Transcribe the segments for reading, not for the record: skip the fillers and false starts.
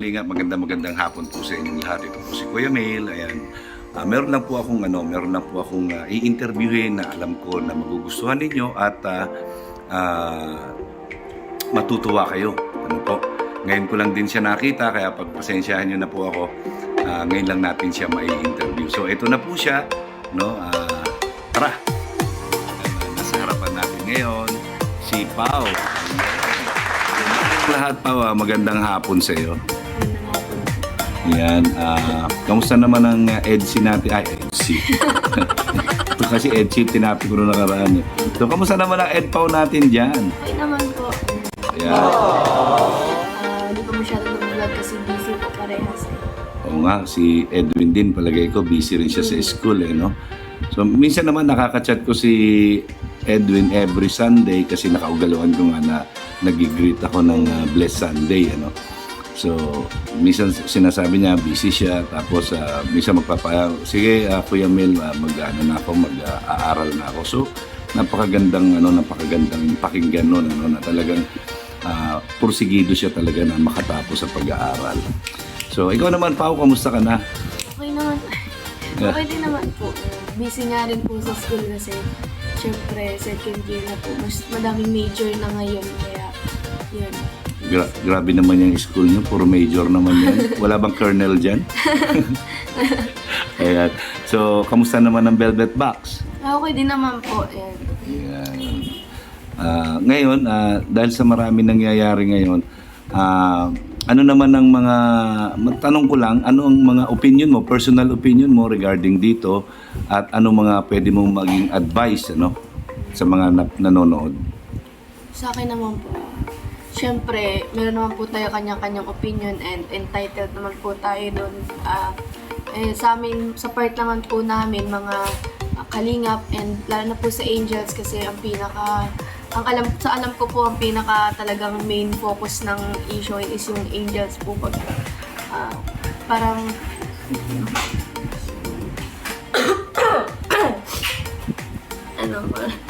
Magandang hapon po sa inyong lahat. Ito po si Kuya Mail. Ayan. Meron lang po akong i-interviewin na alam ko na magugustuhan ninyo at matutuwa kayo. Ano po? Ngayon ko lang din siya nakita kaya pagpasensyahan niyo na po ako. Ngayon lang natin siya mai-interview. So ito na po siya, no? Tara. Nasa harapan natin ngayon si Pao. Lahat Pao, magandang hapon sa iyo. Yan, kamusta naman ang EDC natin? Ay, EDC. Ito kasi EDC, tinapi ko na nakaraan. So, kamusta naman ang EDPAW natin dyan? Okay naman po. Ayan. Hindi ko masyado nag-vlog kasi busy po parehas. Oo nga, si Edwin din, palagay ko, busy rin siya sa school, no? So, minsan naman nakaka-chat ko si Edwin every Sunday kasi nakaugalawan ko nga na nag-greet ako ng Blessed Sunday, ano? So, minsan sinasabi niya, busy siya, tapos minsan magpapaya, sige, Kuya Mel, mag-aaral na ako. So, napakagandang pakinggan nun, na talagang pursigido siya talaga na makatapos sa pag-aaral. So, ikaw naman, Pao, kamusta ka na? Okay naman. Okay din naman po. Busy nga rin po sa school kasi syempre second year na po. Mas madaming major na ngayon, kaya yun. Grabe naman yung school niyo, puro major naman yan. Wala bang kernel dyan? Ayan. So, kamusta naman ang Velvet Box? Okay din naman po. Yan. Ayan. Ngayon, dahil sa marami nangyayari ngayon, ano naman ang tanong ko lang, ano ang mga opinion mo, personal opinion mo regarding dito at ano mga pwede mong maging advice sa mga nanonood? Sa akin naman po, syempre, meron naman po tayo kanyang-kanyang opinion and entitled naman po tayo doon. Sa amin, sa part naman po namin, mga kalingap and lalo na po sa Angels kasi alam ko po ang pinaka talagang main focus ng issue is yung Angels po pag parang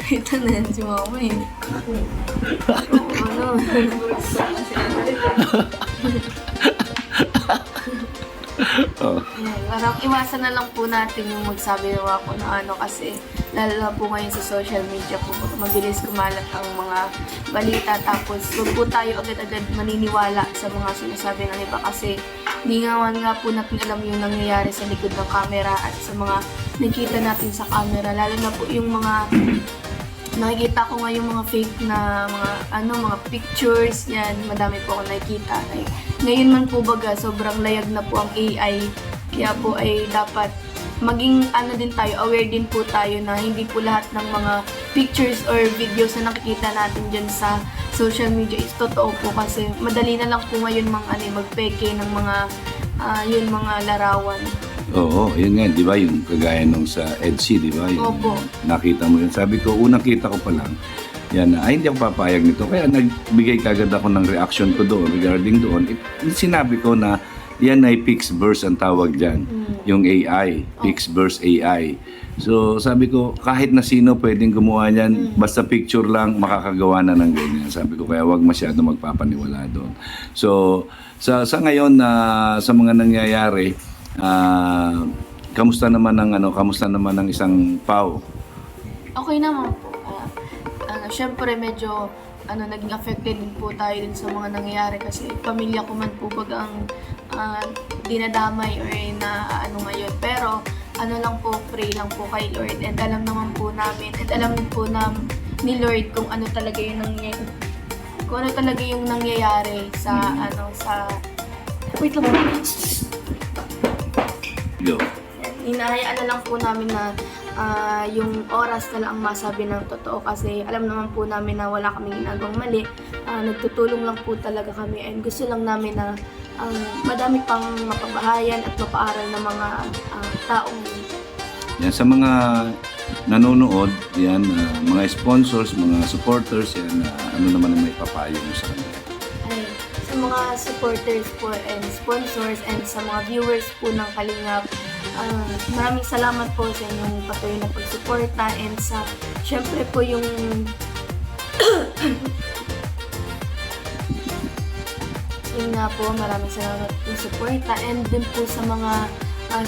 ito na yan si mama eh. Parang iwasan na lang po natin yung magsabi ng ako na kasi lalo na po ngayon sa social media po mabilis kumalat ang mga balita tapos huwag po tayo agad-agad maniniwala sa mga sinasabi ng iba kasi di nga po natin alam yung nangyayari sa likod ng camera at sa mga nakita natin sa camera lalo na po yung mga nakikita ko nga yung mga fake na mga pictures yan madami po ako nakikita ngayon man po baga sobrang layag na po ang AI kaya po ay dapat maging din tayo, aware din po tayo na hindi po lahat ng mga pictures or videos na nakikita natin dyan sa social media is totoo po kasi madali na lang po ngayon magpeke ng mga mga larawan. Oo, yun nga, di ba? Yung kagaya nung sa EDC, di ba? Opo. Nakita mo yun. Sabi ko, unang kita ko pa lang, yan na, hindi ako papayag nito. Kaya nagbigay kagad ako ng reaction ko doon regarding doon. Sinabi ko na yan ay Pixverse ang tawag dyan. Yung AI, Pixverse AI. So sabi ko, kahit na sino pwedeng gumawa niyan, basta picture lang, makakagawa na ng ganyan. Sabi ko, kaya wag masyado magpapaniwala doon. So sa ngayon sa mga nangyayari, kamusta naman ang isang Pao? Okay naman po. Syempre medyo naging affected din po tayo din sa mga nangyayari kasi pamilya ko man po baga ang dinadamay or na ngayon. Pero lang po, pray lang po kay Lord and alam naman po namin at alam po ni Lord kung ano talaga yung nangyayari sa wait lang po. Go. Hinahayaan na lang po namin na yung oras na lang ang masabi ng totoo kasi alam naman po namin na wala kaming ginagawang mali. Nagtutulong lang po talaga kami and gusto lang namin na madami pang mapabahayan at mapaaral ng mga taong yan, sa mga nanonood, yan, mga sponsors, mga supporters, yan, ano naman ang may papayo mo sa kanila? Sa mga supporters po and sponsors and sa mga viewers po ng Kalingap, maraming salamat po sa inyong patuloy na pagsuporta and sa syempre po yung yun nga po, maraming salamat po sa suporta and din po sa mga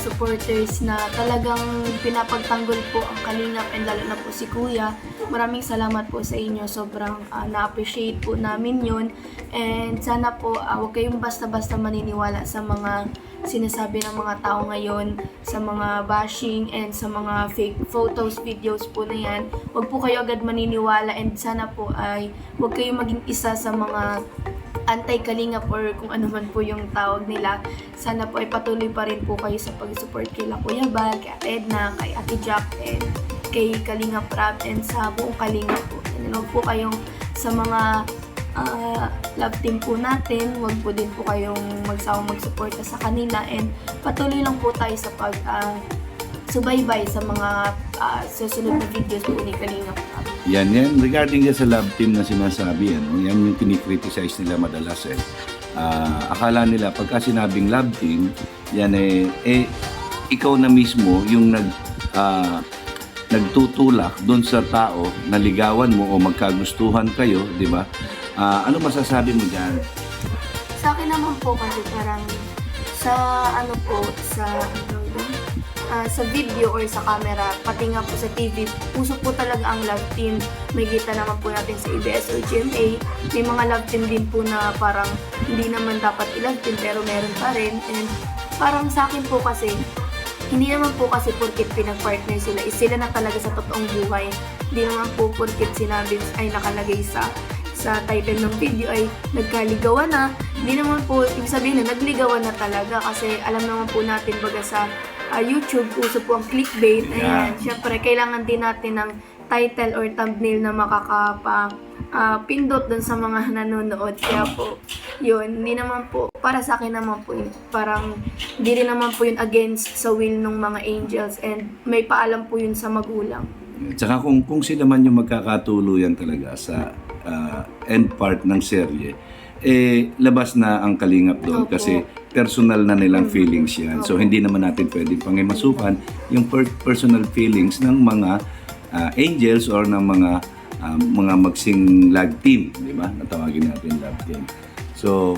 supporters na talagang pinapagtanggol po ang Kalingap and lalo na po si Kuya. Maraming salamat po sa inyo. Sobrang na-appreciate po namin yun. And sana po huwag kayong basta-basta maniniwala sa mga sinasabi ng mga tao ngayon, sa mga bashing and sa mga fake photos, videos po na yan. Huwag po kayo agad maniniwala and sana po ay huwag kayong maging isa sa mga anti-Kalingap or kung ano man po yung tawag nila. Sana po ay patuloy pa rin po kayo sa pag-support kay Kuya Bal, kay Ate Edna, kay Ate Jack, and kay Kalingap Rap, and sa buong Kalingap po. And huwag po kayong sa mga love team po natin, huwag po din po kayong magsawang magsuporta sa kanila and patuloy lang po tayo sa subaybay sa mga susunod na videos po ni Kalingap Rap. Yan. Regarding sa love team na sinasabi, yan yung kinikriticize nila madalas eh. Akala nila pagka sinabing love team, yan ikaw na mismo yung nagtutulak doon sa tao na ligawan mo o magkagustuhan kayo, di ba? Ano masasabi mo dyan? Sa akin naman po kasi parang sa video or sa camera, pati nga po sa TV, puso po talaga ang love team. May kita naman po natin sa ABS o GMA. May mga love team din po na parang hindi naman dapat i-love team pero meron pa rin. And parang sa akin po kasi, hindi naman po kasi porkit pinag-partner sila, sila na talaga sa totoong buhay. Hindi naman po porkit sinabi ay nakalagay sa title ng video ay nagkaligawan na. Hindi naman po ibig sabihin na nagligawan na talaga kasi alam naman po natin baga sa YouTube, uso po ang clickbait. Ayan, syempre, kailangan din natin ng title or thumbnail na makakapindot dun sa mga nanonood. Kaya po, yun, hindi naman po, para sa akin naman po, parang hindi rin naman po yun against sa will ng mga angels and may paalam po yun sa magulang. Tsaka kung sila man yung magkakatuluyan talaga sa end part ng serye, labas na ang Kalingap doon. Opo. Kasi personal na nilang feelings yan. Opo. So hindi naman natin pwedeng pangimasukan yung personal feelings ng mga angels or ng mga magsing love team, di ba? Natawagin natin love team. So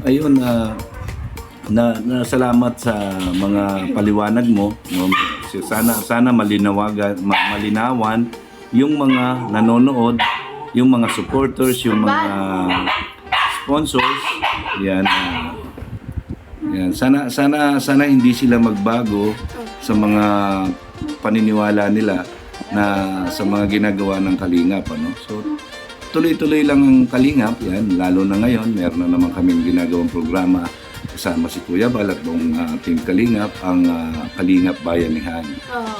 ayun, salamat sa mga paliwanag mo, no? Sana malinawan yung mga nanonood, yung mga supporters, yung mga sponsors. Yan. Sana hindi sila magbago sa mga paniniwala nila na sa mga ginagawa ng Kalingap, ano? So tuloy-tuloy lang ang Kalingap, yan, lalo na ngayon, meron na naman kaming ginagawang programa kasama si Kuya Bal at buong Team Kalingap, ang Kalingap Bayanihan.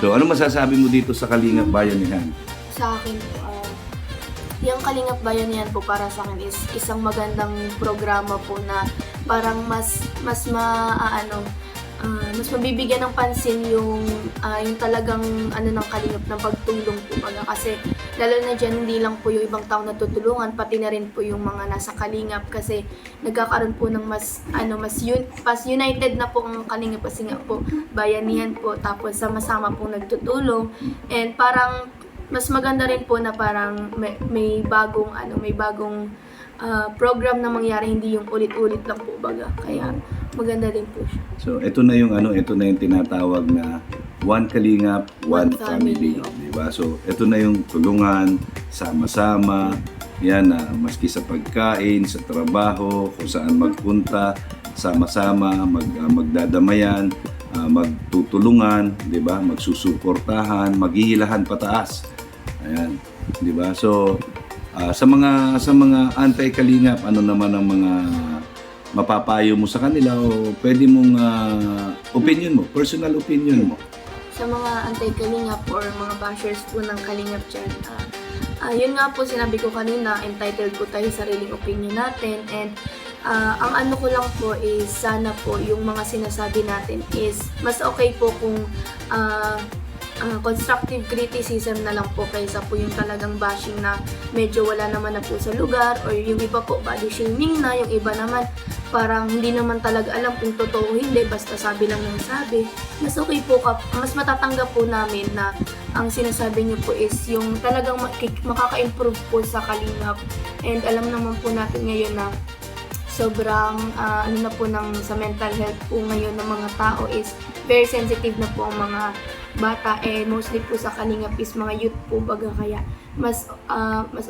So ano masasabi mo dito sa Kalingap Bayanihan? Sa akin po, yung Kalingap Bayanihan po para sa akin is isang magandang programa po na parang mas mabibigyan ng pansin yung talagang ng Kalingap ng pagtulong po baga. Kasi lalo na dyan, hindi lang po yung ibang tao natutulungan, pati na rin po yung mga nasa Kalingap kasi nagkakaroon po ng mas united na po ang Kalingap kasi nga po bayanihan po, tapos sama-sama po nagtutulong and parang mas maganda rin po na parang may bagong program na mangyari, hindi yung ulit-ulit lang po baga. Kaya maganda din po siya. So ito na yung tinatawag na One Kalingap, One Family, di ba? So ito na yung tulungan, sama-sama, yan, maski sa pagkain, sa trabaho, kung saan magpunta, sama-sama, magdadamayan, magtutulungan, di ba? Magsusuportahan, maghihilahan pataas. Ayan, di ba? So sa mga anti-Kalingap, ano naman ang mga mapapayo mo sa kanila o pwede mong opinion mo, personal opinion mo? Sa mga anti-Kalingap or mga bashers po ng Kalingap dyan, yun nga po sinabi ko kanina, entitled po tayo sa sariling opinion natin and ang ano ko lang po is sana po yung mga sinasabi natin is mas okay po kung constructive criticism na lang po kaysa po yung talagang bashing na medyo wala naman na po sa lugar or yung iba po body shaming na, yung iba naman parang hindi naman talaga alam kung totoo hindi, basta sabi lang ng sabi. Mas okay po, mas matatanggap po namin na ang sinasabi niyo po is yung talagang makaka-improve po sa Kalingap. And alam naman po natin ngayon na sobrang ano na po sa mental health po ngayon ng mga tao is very sensitive na po ang mga bata, mostly po sa Kalingap is mga youth po baga, kaya mas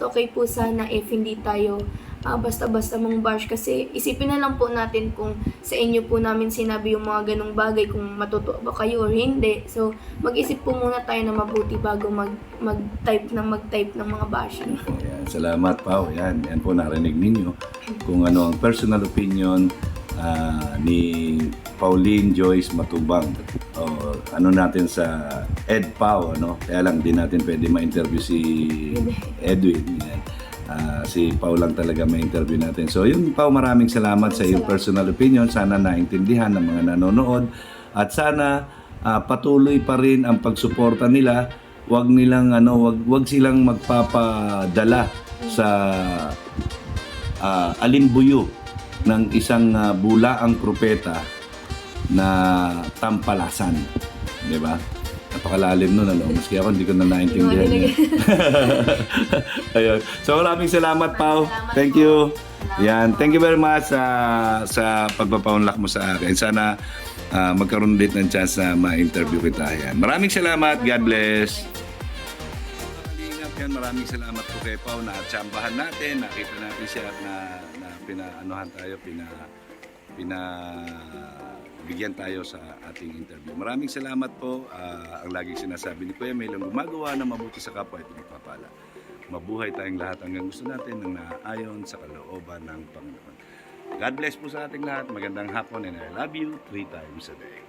okay po sana if hindi tayo basta-basta mong bash, kasi isipin na lang po natin kung sa inyo po namin sinabi yung mga ganong bagay, kung matutuwa ba kayo or hindi. So mag-isip po muna tayo na mabuti bago mag-type ng mga bashing. Yan, salamat Pao. Yan po narinig ninyo kung ano ang personal opinion ni Pauline Joyce Matubang. O, ano natin sa Ed Pao, ano? Kaya lang di natin pwede ma-interview si Edwin. Yan. Si Pao lang talaga ma-interview natin. So yun Pao, maraming salamat sa iyong personal opinion. Sana naintindihan ng mga nanonood at sana patuloy pa rin ang pagsuporta nila. Wag silang magpapadala sa alimbuyo ng isang bulaang propeta na tampalasan. Di ba? Napakalalim nun, ano? Maski ako, hindi ko na naintindihan yun. Ayun. So, maraming salamat, Pao. Thank you. Yan. Thank you very much sa pagpapaunlak mo sa akin. Sana magkaroon din ng chance na ma-interview kita. Yan. Maraming salamat. God bless. Maraming salamat po kay Pao na tsambahan natin. Nakita natin siya na pinaanuhan tayo, bigyan tayo sa ating interview. Maraming salamat po. Ang laging sinasabi ni Kuya Mel, ang gumagawa na mabuti sa kapwa, ito magpapala. Mabuhay tayong lahat hanggang gusto natin ng naayon sa kalooban ng Panginoon. God bless po sa ating lahat. Magandang hapon and I love you 3 times a day.